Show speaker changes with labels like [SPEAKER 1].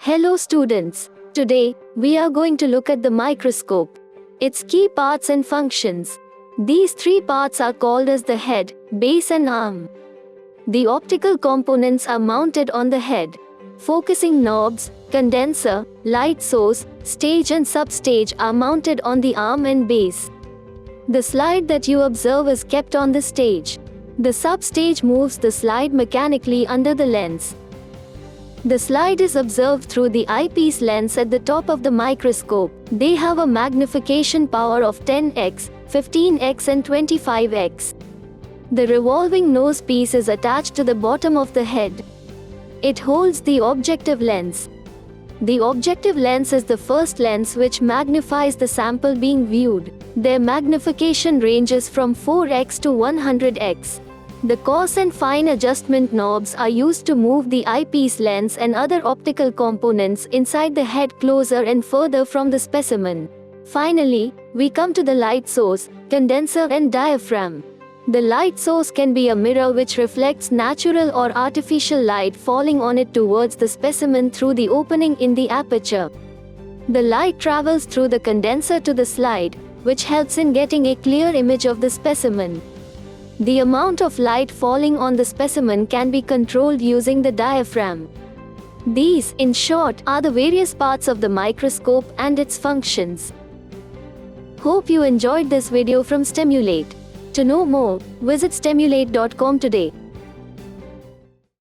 [SPEAKER 1] Hello students. Today, we are going to look at the microscope, its key parts and functions. These three parts are called as the head, base and arm. The optical components are mounted on the head. Focusing knobs, condenser, light source, stage and substage are mounted on the arm and base. The slide that you observe is kept on the stage. The substage moves the slide mechanically under the lens. The slide is observed through the eyepiece lens at the top of the microscope. They have a magnification power of 10x, 15x and 25x. The revolving nose piece is attached to the bottom of the head. It holds the objective lens. The objective lens is the first lens which magnifies the sample being viewed. Their magnification ranges from 4x to 100x. The coarse and fine adjustment knobs are used to move the eyepiece lens and other optical components inside the head closer and further from the specimen. Finally, we come to the light source, condenser and diaphragm. The light source can be a mirror which reflects natural or artificial light falling on it towards the specimen through the opening in the aperture. The light travels through the condenser to the slide, which helps in getting a clear image of the specimen. The amount of light falling on the specimen can be controlled using the diaphragm. These, in short, are the various parts of the microscope and its functions. Hope you enjoyed this video from Stimulate. To know more, visit stimulate.com today.